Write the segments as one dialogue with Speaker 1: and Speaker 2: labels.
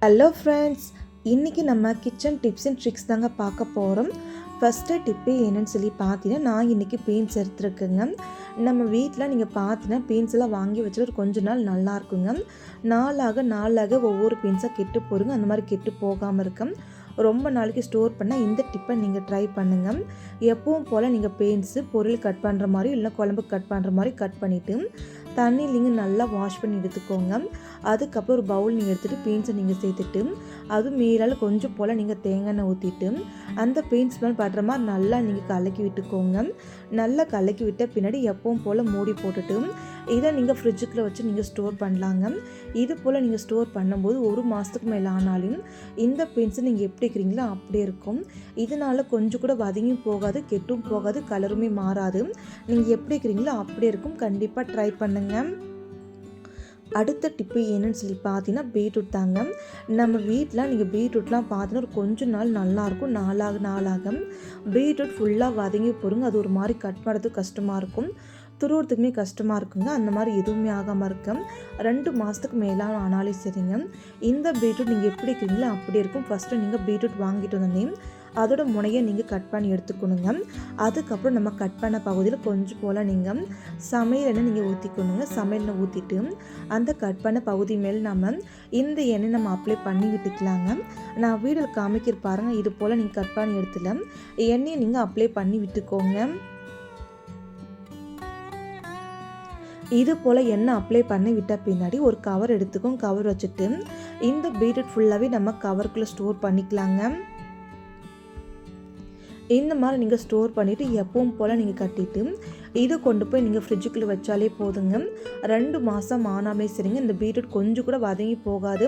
Speaker 1: Hello friends, இன்றைக்கி நம்ம kitchen tips and tricks தாங்க பார்க்க போகிறோம். ஃபஸ்ட்டு டிப்பு என்னென்னு சொல்லி பார்த்தீங்கன்னா, நான் இன்றைக்கி பீன்ஸ் எடுத்துருக்குங்க. நம்ம வீட்டில் நீங்கள் பார்த்தீங்கன்னா பீன்ஸ் எல்லாம் வாங்கி வச்சு ஒரு கொஞ்ச நாள் நல்லாயிருக்குங்க. நாளாக ஒவ்வொரு பீன்ஸாக கெட்டு போடுங்க. அந்த மாதிரி கெட்டு போகாமல் இருக்கும். ரொம்ப நாளைக்கு ஸ்டோர் பண்ணால் இந்த டிப்பை நீங்கள் ட்ரை பண்ணுங்கள். எப்பவும் போல் நீங்கள் பீன்ஸு பொருள் கட் பண்ணுற மாதிரி இல்லை குழம்பு கட் பண்ணுற மாதிரி கட் பண்ணிவிட்டு தண்ணி நீங்கள் நல்லா வாஷ் பண்ணி எடுத்துக்கோங்க. அதுக்கப்புறம் ஒரு பவுல் நீங்கள் எடுத்துகிட்டு பீன்ஸை நீங்கள் சேர்த்துட்டு அதுவும் மீறால் கொஞ்சம் போல் நீங்கள் தேங்காய் எண்ணெய் ஊற்றிட்டு அந்த பீன்ஸ் மேலே படுற மாதிரி நல்லா நீங்கள் கலக்கி விட்டுக்கோங்க. நல்லா கலக்கி விட்ட பின்னாடி எப்பவும் போல் மூடி போட்டுட்டு இதை நீங்கள் ஃப்ரிட்ஜுக்குள்ளே வச்சு நீங்கள் ஸ்டோர் பண்ணலாங்க. இது போல் நீங்கள் ஸ்டோர் பண்ணும்போது ஒரு மாதத்துக்கு மேலே ஆனாலும் இந்த பீன்ஸை நீங்கள் எப்படி இருக்கிறீங்களோ அப்படியே இருக்கும். இதனால் கொஞ்சம் கூட வதங்கியும் போகாது, கெட்டும் போகாது, கலருமே மாறாது. நீங்கள் எப்படி இருக்கிறீங்களோ அப்படியே இருக்கும். கண்டிப்பாக ட்ரை பண்ணுங்கள். அடுத்த டிப்பு என்னன்னு சொல்லி பார்த்தீங்கன்னா பீட்ரூட் தாங்க. நம்ம வீட்டில் நீங்கள் பீட்ரூட்லாம் பார்த்தீங்கன்னா ஒரு கொஞ்சம் நாள் நல்லாயிருக்கும். நாளாக பீட்ரூட் ஃபுல்லாக வதங்கி போடுங்க. அது ஒரு மாதிரி கட் பண்ணுறதுக்கு கஷ்டமாக இருக்கும், துருவுறதுக்குமே கஷ்டமாக இருக்குங்க. அந்த மாதிரி எதுவுமே ஆகாமல் இருக்கும். 2 மாதத்துக்கு மேலே ஆனாலும் சரிங்க. இந்த பீட்ரூட் நீங்கள் எப்படி இருக்கிறீங்களோ அப்படி இருக்கும். ஃபஸ்ட்டு நீங்கள் பீட்ரூட் வாங்கிட்டு வந்தோடனே அதோட முனையை நீங்கள் கட் பண்ணி எடுத்துக்கணுங்க. அதுக்கப்புறம் நம்ம கட் பண்ண பகுதியில் கொஞ்சம் போல் நீங்கள் சமையல் எண்ணெய் நீங்கள் ஊற்றிக்கணுங்க. சமையல் எண்ணெய் ஊற்றிட்டு அந்த கட் பண்ண பகுதி மேல் நம்ம இந்த எண்ணெய் நம்ம அப்ளை பண்ணி விட்டுக்கலாங்க. நான் வீடியோவில் காமிக்கிற பாருங்கள், இது போல் நீங்கள் கட் பண்ணி எடுத்துல எண்ணெயை நீங்கள் அப்ளை பண்ணி விட்டுக்கோங்க. இது போல் எண்ணெய் அப்ளை பண்ணி விட்ட பின்னாடி ஒரு கவர் எடுத்துக்கோங்க. கவர் வச்சுட்டு இந்த பீட்ரூட் ஃபுல்லாகவே நம்ம கவருக்குள்ளே ஸ்டோர் பண்ணிக்கலாங்க. இந்த மாதிரி நீங்கள் ஸ்டோர் பண்ணிவிட்டு எப்பவும் போல் நீங்கள் கட்டிட்டு இதை கொண்டு போய் நீங்கள் ஃப்ரிட்ஜுக்குள்ளே வச்சாலே போதுங்க. 2 மாதம் ஆனாமே சரிங்க. இந்த பீட்ரூட் கொஞ்சம் கூட வதங்கி போகாது,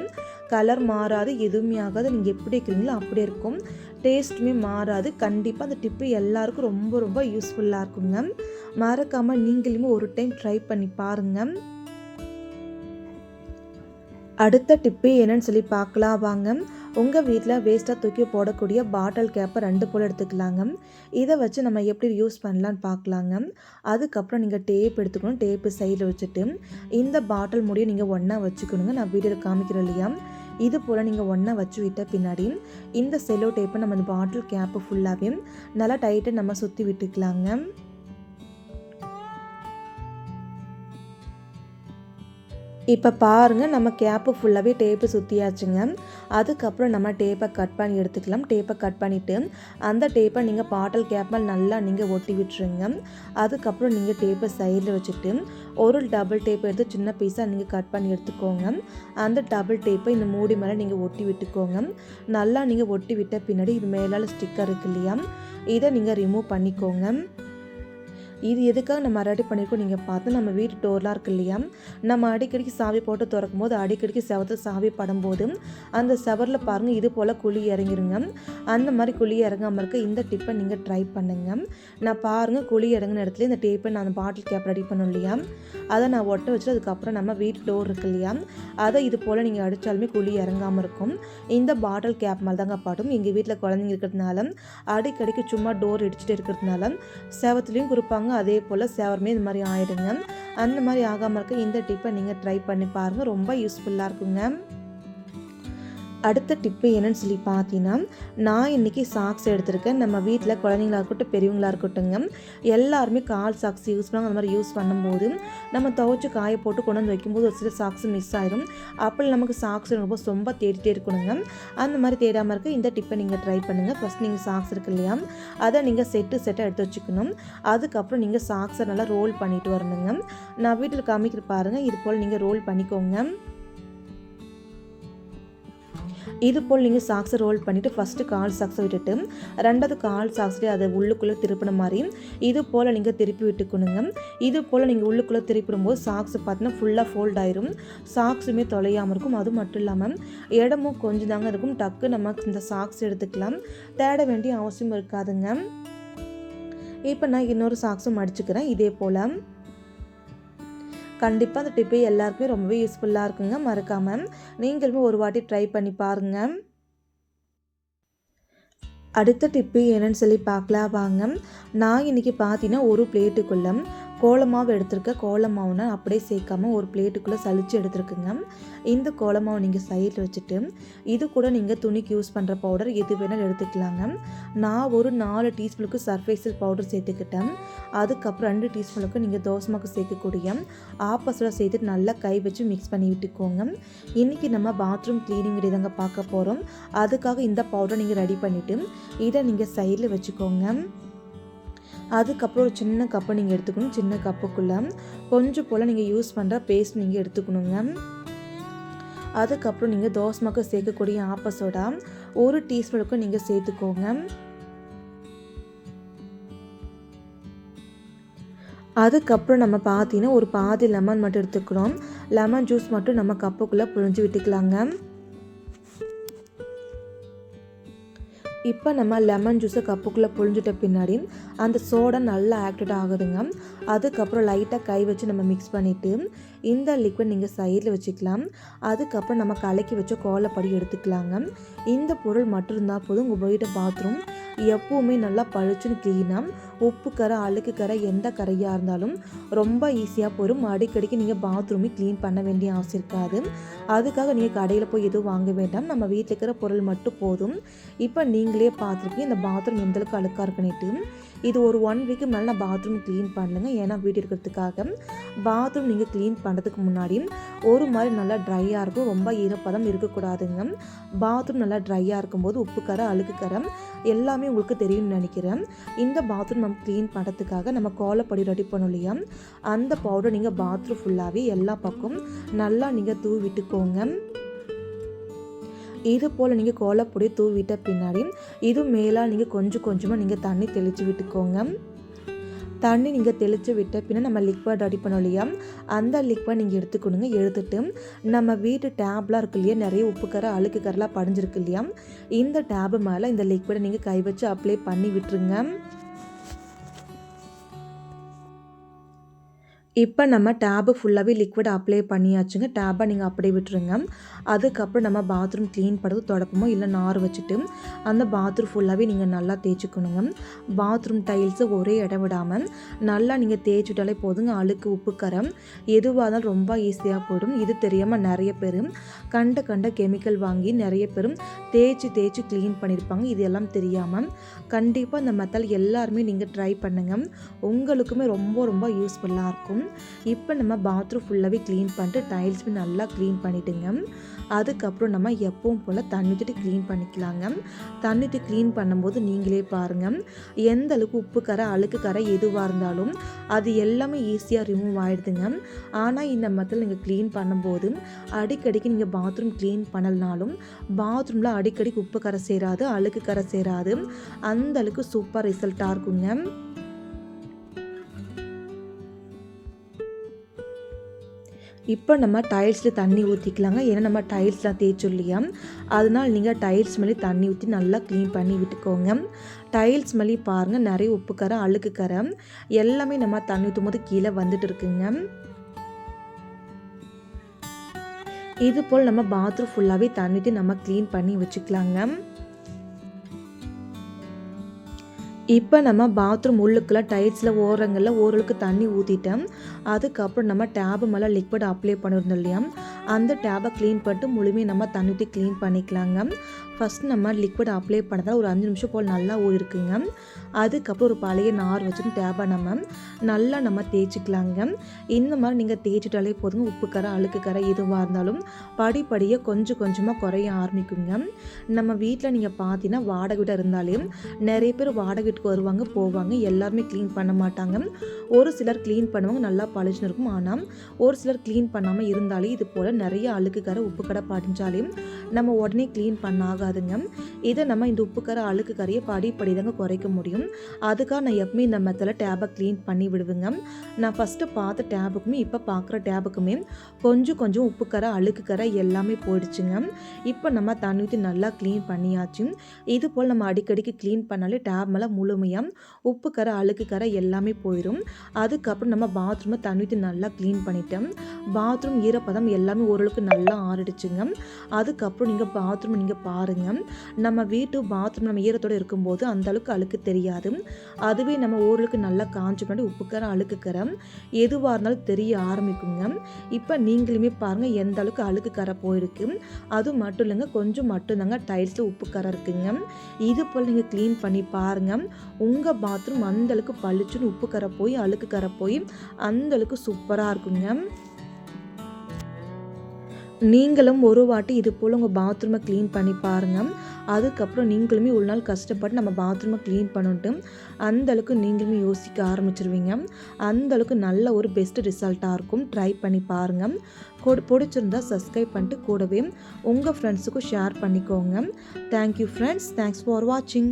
Speaker 1: கலர் மாறாது, எதுவுமே ஆகாது. நீங்கள் எப்படி இருக்கிறீங்களோ அப்படியே இருக்கும். டேஸ்ட்டுமே மாறாது. கண்டிப்பாக அந்த டிப்பு எல்லாருக்கும் ரொம்ப யூஸ்ஃபுல்லாக இருக்குங்க. மறக்காமல் நீங்களுமே ஒரு டைம் ட்ரை பண்ணி பாருங்கள். அடுத்த டிப்பு என்னன்னு சொல்லி பார்க்கலாம் வாங்க. உங்கள் வீட்டில் வேஸ்ட்டாக தூக்கி போடக்கூடிய பாட்டில் கேப்பை 2 போல் எடுத்துக்கலாங்க. இதை வச்சு நம்ம எப்படி யூஸ் பண்ணலான்னு பார்க்கலாங்க. அதுக்கப்புறம் நீங்கள் டேப் எடுத்துக்கணும். டேப்பு சைடில் வச்சுட்டு இந்த பாட்டில் முடியை நீங்கள் ஒன்றா வச்சுக்கணுங்க. நான் வீடியோவில் காமிக்கிறேன் இல்லையா, இது போல் நீங்கள் ஒன்றா வச்சு விட்ட பின்னாடி இந்த செல்லோ டேப்பை நம்ம இந்த பாட்டில் கேப்பு ஃபுல்லாகவே நல்லா டைட்டாக நம்ம சுற்றி விட்டுக்கலாங்க. இப்போ பாருங்கள், நம்ம கேப்பு ஃபுல்லாகவே டேப்பு சுற்றியாச்சுங்க. அதுக்கப்புறம் நம்ம டேப்பை கட் பண்ணி எடுத்துக்கலாம். டேப்பை கட் பண்ணிவிட்டு அந்த டேப்பை நீங்கள் பாட்டில் கேப் மேலே நல்லா நீங்கள் ஒட்டி விட்டுருங்க. அதுக்கப்புறம் நீங்கள் டேப்பை சைடில் வச்சுட்டு ஒரு டபுள் டேப்பை எடுத்து சின்ன பீஸாக நீங்கள் கட் பண்ணி எடுத்துக்கோங்க. அந்த டபுள் டேப்பை இந்த மூடி மேலே நீங்கள் ஒட்டி விட்டுக்கோங்க. நல்லா நீங்கள் ஒட்டி விட்ட பின்னாடி இது மேலால் ஸ்டிக்கர் இருக்கு இல்லையா, இதை நீங்கள் ரிமூவ் பண்ணிக்கோங்க. இது எதுக்காக நம்ம ரெடி பண்ணியிருக்கோம் நீங்கள் பார்த்து, நம்ம வீட்டு டோர்லாம் இருக்குது இல்லையா, நம்ம அடிக்கடிக்கு சாவி போட்டு திறக்கும் போது அடிக்கடிக்கு செவத்தில் சாவி படும்போது அந்த செவரில் பாருங்கள் இது போல் குழி இறங்கிருங்க. அந்த மாதிரி குழி இறங்காமல் இருக்க இந்த டிப்பை நீங்கள் ட்ரை பண்ணுங்கள். நான் பாருங்கள் குழி இறங்கின இடத்துல இந்த டேப்பை நான் அந்த பாட்டில் கேப் ரெடி பண்ணோம் இல்லையா, அதை நான் ஒட்ட வச்சுட்டு அதுக்கப்புறம் நம்ம வீட்டு டோர் இருக்கு இல்லையா, அதை இது போல் நீங்கள் அடித்தாலுமே குழி இறங்காமல் இருக்கும். இந்த பாட்டில் கேப் மேலே தாங்க பாட்டும். எங்கள் வீட்டில் குழந்தைங்க இருக்கிறதுனால அடிக்கடிக்கு சும்மா டோர் இடிச்சுட்டு இருக்கிறதுனால செவத்துலேயும் கொடுப்பாங்க, அதே போல் சேவருமே இது மாதிரி ஆயிடுங்க. அந்த மாதிரி ஆகாமல் இருக்க இந்த டிப்பை நீங்கள் ட்ரை பண்ணி பாருங்கள். ரொம்ப யூஸ்ஃபுல்லாக இருக்குங்க. அடுத்த டிப்பு என்னன்னு சொல்லி பார்த்தீங்கன்னா, நான் இன்றைக்கி சாக்ஸ் எடுத்திருக்கேன். நம்ம வீட்டில் குழந்தைங்களா இருக்கட்டும் பெரியவங்களாக இருக்கட்டும்ங்க, எல்லாருமே கால் சாக்ஸ் யூஸ் பண்ணுவாங்க. அந்த மாதிரி யூஸ் பண்ணும்போது நம்ம துவைச்சி காய போட்டு கொண்டு வந்து வைக்கும்போது ஒரு சில சாக்ஸ் மிஸ் ஆயிடும். அப்படி நமக்கு சாக்ஸ் ரொம்ப தேடிட்டே இருக்கணுங்க. அந்த மாதிரி தேடாமல் இருக்க இந்த டிப்பை நீங்கள் ட்ரை பண்ணுங்கள். ஃபஸ்ட் நீங்கள் சாக்ஸ் இருக்கு இல்லையா, அதை நீங்கள் செட்டாக எடுத்து வச்சுக்கணும். அதுக்கப்புறம் நீங்கள் சாக்ஸை நல்லா ரோல் பண்ணிட்டு வரணுங்க. நான் வீட்டில் காமிக்கிற பாருங்கள், இது போல் நீங்கள் ரோல் பண்ணிக்கோங்க. இது போல் நீங்கள் சாக்ஸை ரோல் பண்ணிவிட்டு ஃபஸ்ட்டு கால் சாக்ஸை விட்டுட்டு 2வது கால் சாக்ஸ்லேயே அதை உள்ளுக்குள்ளே திருப்பின மாதிரி இது போல் நீங்கள் திருப்பி விட்டுக்கணுங்க. இது போல் நீங்கள் உள்ளுக்குள்ளே திருப்பிடும்போது சாக்ஸ் பார்த்தீங்கன்னா ஃபுல்லாக ஃபோல்ட் ஆயிரும். சாக்ஸுமே தொலையாமல் இருக்கும். அது மட்டும் இல்லாமல் இடமும் கொஞ்சம் தாங்க இருக்கும். டக்கு நம்ம இந்த சாக்ஸ் எடுத்துக்கலாம், தேட வேண்டிய அவசியம் இருக்காதுங்க. இப்போ நான் இன்னொரு சாக்ஸும் மடிச்சுக்கிறேன். இதே போல் கண்டிப்பாக அந்த டிப்பு எல்லாருக்குமே ரொம்பவே யூஸ்ஃபுல்லாக இருக்குங்க. மறக்காமல் நீங்களுமே ஒரு வாட்டி ட்ரை பண்ணி பாருங்கள். அடுத்த டிப்பு என்னன்னு சொல்லி பார்க்கலாம் வாங்க. நான் இன்றைக்கி பார்த்தீங்கன்னா ஒரு பிளேட்டுக்குள்ளே கோலமாவு எடுத்துருக்க கோலமாவுனா அப்படியே சேர்க்காமல் ஒரு பிளேட்டுக்குள்ளே சலிச்சு எடுத்துருக்குங்க. இந்த கோலமாவை நீங்கள் சைடில் வச்சுட்டு இது கூட நீங்கள் துணிக்கு யூஸ் பண்ணுற பவுடர் எது வேணாலும் எடுத்துக்கலாங்க. நான் ஒரு 4 டீஸ்பூனுக்கு சர்ஃபேக்சல் பவுடர் சேர்த்துக்கிட்டேன். அதுக்கப்புறம் 2 டீஸ்பூனுக்கு நீங்கள் தோசைமாவுக்கு சேர்க்கக்கூடிய ஆப்பசோட சேர்த்துட்டு நல்லா கை வச்சு மிக்ஸ் பண்ணி விட்டுக்கோங்க. இன்றைக்கி நம்ம பாத்ரூம் க்ளீனிங் தாங்க பார்க்க போகிறோம். அதுக்காக இந்த பவுடரை நீங்கள் ரெடி பண்ணிவிட்டு இதை நீங்கள் சைடில் வச்சுக்கோங்க. அதுக்கப்புறம் ஒரு சின்ன கப்பை நீங்கள் எடுத்துக்கணும். சின்ன கப்புக்குள்ளே கொஞ்சம் போல் நீங்கள் யூஸ் பண்ணுற பேஸ்ட் நீங்கள் எடுத்துக்கணுங்க. அதுக்கப்புறம் நீங்கள் தோசைமாவுக்கு சேர்க்கக்கூடிய ஆப்பசோடா 1 டீஸ்பூனுக்கு நீங்கள் சேர்த்துக்கோங்க. அதுக்கப்புறம் நம்ம பார்த்தீங்கன்னா ஒரு பாதி லெமன் மட்டும் எடுத்துக்கிறோம். லெமன் ஜூஸ் மட்டும் நம்ம கப்புக்குள்ளே புழிஞ்சு விட்டுக்கலாங்க. இப்போ நம்ம லெமன் ஜூஸை கப்புக்குள்ளே புழிஞ்சிட்ட பின்னாடி அந்த சோடா நல்லா ஆக்டிவேட் ஆகுதுங்க. அதுக்கப்புறம் லைட்டாக கை வச்சு நம்ம மிக்ஸ் பண்ணிவிட்டு இந்த லிக்விட் நீங்கள் சைடில் வச்சுக்கலாம். அதுக்கப்புறம் நம்ம கலக்கி வச்ச கோலப்பொடி எடுத்துக்கலாங்க. இந்த பொருள் மட்டும் இருந்தால் போதும் உங்கள் வீட்டு பாத்ரூம் எப்போவுமே நல்லா பளிச்சுன்னு க்ளீனாக உப்பு கரை அழுக்கு கரை எந்த கரையாக இருந்தாலும் ரொம்ப ஈஸியாக போயிடும். அடிக்கடிக்கு நீங்கள் பாத்ரூமே க்ளீன் பண்ண வேண்டிய அவசியம் இருக்காது. அதுக்காக நீங்கள் கடையில் போய் எதுவும் வாங்க வேண்டாம். நம்ம வீட்டில் இருக்கிற பொருள் மட்டும் போதும். இப்போ நீங்களே பார்த்துருக்கீங்க இந்த பாத்ரூம் எந்தளவுக்கு அழுக்காக இருக்குன்னுட்டு. இது ஒரு 1 வீக்கு மேலே நான் பாத்ரூம் க்ளீன் பண்ணுங்க. ஏன்னா வீடு இருக்கிறதுக்காக பாத்ரூம் நீங்கள் க்ளீன் பண்ணுறதுக்கு முன்னாடி ஒரு மாதிரி நல்லா ட்ரையாக இருக்கும். ரொம்ப ஈரப்பதம் இருக்கக்கூடாதுங்க. பாத்ரூம் நல்லா ட்ரையாக இருக்கும்போது உப்பு கரை அழுக்கு கரை எல்லாமே உங்களுக்கு தெரியும்னு நினைக்கிறேன். இந்த பாத்ரூம் நம்ம க்ளீன் பண்ணுறதுக்காக நம்ம கோலப்பொடி ரெடி பண்ணோம் இல்லையா, அந்த பவுடர் நீங்கள் பாத்ரூம் ஃபுல்லாகவே எல்லா பக்கம் நல்லா நீங்கள் தூவி விட்டுக்கோங்க. இது போல் நீங்கள் கோலப்பொடி தூவி விட்ட பின்னாடி இது மேலே நீங்கள் கொஞ்சம் கொஞ்சமாக நீங்கள் தண்ணி தெளித்து விட்டுக்கோங்க. தண்ணி நீங்கள் தெளித்து விட்ட பின்ன நம்ம லிக்விட் ரெடி பண்ணோம் இல்லையா, அந்த லிக்விட் நீங்கள் எடுத்துக்கணுங்க. எடுத்துட்டு நம்ம வீட்டு டேப்லாம் இருக்கு இல்லையா, நிறைய உப்பு கரை அழுக்கு கரைலாம் படிஞ்சிருக்கு இல்லையா, இந்த டேபு மேலே இந்த லிக்விடை நீங்கள் கை வச்சு அப்ளை பண்ணி விட்டுருங்க. இப்போ நம்ம டேபு ஃபுல்லாகவே லிக்விட் அப்ளை பண்ணியாச்சுங்க. டேப்பை நீங்கள் அப்படியே விட்டுருங்க. அதுக்கப்புறம் நம்ம பாத்ரூம் க்ளீன் பண்ணுறது தொடப்பமோ இல்லை நார் வச்சுட்டு அந்த பாத்ரூம் ஃபுல்லாகவே நீங்கள் நல்லா தேய்ச்சிக்கணுங்க. பாத்ரூம் டைல்ஸை ஒரே இடம் விடாமல் நல்லா நீங்கள் தேய்ச்சிட்டாலே போதுங்க. அழுக்கு உப்பு கரை எதுவாக இருந்தாலும் ரொம்ப ஈஸியாக போயிடும். இது தெரியாமல் நிறைய பேர் கண்ட கெமிக்கல் வாங்கி நிறைய பேர் தேய்ச்சி க்ளீன் பண்ணியிருப்பாங்க. இது எல்லாம் தெரியாமல் கண்டிப்பாக இந்த மெத்தட் எல்லாருமே நீங்கள் ட்ரை பண்ணுங்கள். உங்களுக்குமே ரொம்ப யூஸ்ஃபுல்லாக இருக்கும். இப்போ நம்ம பாத்ரூம் ஃபுல்லாகவே க்ளீன் பண்ணிட்டு டைல்ஸுமே நல்லா க்ளீன் பண்ணிவிட்டுங்க. அதுக்கப்புறம் நம்ம எப்பவும் போல் தண்ணி ஊற்றிட்டு க்ளீன் பண்ணிக்கலாங்க. தண்ணி ஊற்றி க்ளீன் பண்ணும்போது நீங்களே பாருங்கள் எந்த அளவுக்கு உப்பு கரை அழுக்கு கரை எதுவாக இருந்தாலும் அது எல்லாமே ஈஸியாக ரிமூவ் ஆகிடுதுங்க. ஆனால் இந்த மெத்தடில் நீங்கள் க்ளீன் பண்ணும்போது அடிக்கடிக்கு நீங்கள் பாத்ரூம் க்ளீன் பண்ணலனாலும் பாத்ரூமில் அடிக்கடிக்கு உப்பு கரை சேராது அழுக்கு கரை சேராது. அந்த அளவுக்கு சூப்பர் ரிசல்ட்டாக இருக்குங்க. இப்போ நம்ம டைல்ஸில் தண்ணி ஊற்றிக்கலாங்க. ஏன்னா நம்ம டைல்ஸ்லாம் தேய்ச்சோம் இல்லையா, அதனால் நீங்கள் டைல்ஸ் மேலே தண்ணி ஊற்றி நல்லா க்ளீன் பண்ணி விட்டுக்கோங்க. டைல்ஸ் மேலே பாருங்கள் நிறைய உப்பு கரை அழுக்கு கரை எல்லாமே நம்ம தண்ணி ஊற்றும் போது கீழே வந்துட்டு இருக்குங்க. இது போல் நம்ம பாத்ரூம் ஃபுல்லாகவே தண்ணி ஊற்றி நம்ம க்ளீன் பண்ணி வச்சுக்கலாங்க. இப்போ நம்ம பாத்ரூம் உள்ளுக்குள்ள டைல்ஸில் ஓரங்களில் ஓரளவுக்கு தண்ணி ஊற்றிட்டேன். அதுக்கப்புறம் நம்ம டேபு மேலே லிக்விட் அப்ளை பண்ணியிருந்தோம் இல்லையா, அந்த டேபை க்ளீன் பண்ணிட்டு முழுமையாக நம்ம தண்ணி ஊற்றி க்ளீன் பண்ணிக்கலாங்க. ஃபஸ்ட் நம்ம லிக்விட் அப்ளை பண்ணதால் ஒரு 5 நிமிஷம் போல் நல்லா ஊறிக்குங்க. அதுக்கப்புறம் ஒரு பழைய நார் வச்சுட்டு டேபை நல்லா நம்ம தேய்ச்சிக்கலாங்க. இந்த மாதிரி நீங்கள் தேய்ச்சிட்டாலே போதுங்க. உப்பு கரை அழுக்கு கரை எதுவாக இருந்தாலும் படிப்படியாக கொஞ்சமாக குறைய ஆரம்பிக்குங்க. நம்ம வீட்டில் நீங்கள் பார்த்தீங்கன்னா வாடகை வீடாக இருந்தாலே நிறைய பேர் வாடகை வீட்டுக்கு வருவாங்க போவாங்க. எல்லாருமே க்ளீன் பண்ண மாட்டாங்க. ஒரு சிலர் க்ளீன் பண்ணுவாங்க நல்லா பளிச்சுன்னு இருக்கும். ஆனால் ஒரு சிலர் க்ளீன் பண்ணாமல் இருந்தாலே இது போல் நிறைய அழுக்கு கரை உப்பு கரை படிஞ்சாலே நம்ம உடனே க்ளீன் பண்ண ஆகாதுங்க. இதை நம்ம இந்த உப்பு கரை அழுக்கு கரையை படிப்படி தாங்க குறைக்க முடியும். அதுக்காக நான் எப்பவுமே இந்த மெத்தடில் டேபை க்ளீன் பண்ணி விடுவேங்க. நான் ஃபஸ்ட்டு பார்த்த டேபுக்குமே இப்போ பார்க்குற டேபுக்குமே கொஞ்சம் உப்பு கரை அழுக்கு கரை எல்லாமே போயிடுச்சுங்க. இப்போ நம்ம தண்ணி ஊற்றி நல்லா க்ளீன் பண்ணியாச்சு. இது போல் நம்ம அடிக்கடிக்கு க்ளீன் பண்ணாலே டேப் மேலே முழுமையாக உப்பு கரை அழுக்கு கரை எல்லாமே போயிடும். அதுக்கப்புறம் நம்ம பாத்ரூமை தண்ணி ஊற்றி நல்லா க்ளீன் பண்ணிட்டோம். பாத்ரூம் ஈரப்பதம் எல்லாமே எல்லாமே ஓரளவுக்கு நல்லா ஆறிடுச்சுங்க. அதுக்கப்புறம் நீங்கள் பாத்ரூம் நீங்கள் பாருங்கள். நம்ம வீட்டு பாத்ரூம் நம்ம ஈரத்தோடு இருக்கும்போது அந்தளவுக்கு அழுக்கு தெரியாது. அதுவே நம்ம ஓரளவுக்கு நல்லா காஞ்ச பண்ணி உப்புக்கரை அழுக்குக்கரை எதுவாக இருந்தாலும் தெரிய ஆரம்பிக்குங்க. இப்போ நீங்களுமே பாருங்கள் எந்த அளவுக்கு அழுக்கு கரை போயிருக்கு. அது மட்டும் இல்லைங்க, கொஞ்சம் மட்டும்தாங்க டைல்ஸில் உப்பு கரை இருக்குங்க. இது போல் நீங்கள் க்ளீன் பண்ணி பாருங்கள். உங்கள் பாத்ரூம் அந்தளவுக்கு பளிச்சுன்னு உப்பு கரை போய் அழுக்கு கரை போய் அந்தளவுக்கு சூப்பராக இருக்குங்க. நீங்களும் ஒரு வாட்டி இது போல் உங்கள் பாத்ரூமை க்ளீன் பண்ணி பாருங்கள். அதுக்கப்புறம் நீங்களுமே ஒரு நாள் கஷ்டப்பட்டு நம்ம பாத்ரூமை க்ளீன் பண்ணிட்டு அந்தளவுக்கு நீங்களுமே யோசிக்க ஆரம்பிச்சிருவீங்க. அந்தளவுக்கு நல்ல ஒரு பெஸ்ட் ரிசல்ட்டாக இருக்கும். ட்ரை பண்ணி பாருங்கள். பிடிச்சிருந்தா சப்ஸ்கிரைப் பண்ணிட்டு கூடவே உங்கள் ஃப்ரெண்ட்ஸுக்கும் ஷேர் பண்ணிக்கோங்க. Thank you friends. தேங்க்ஸ் ஃபார் வாட்சிங்.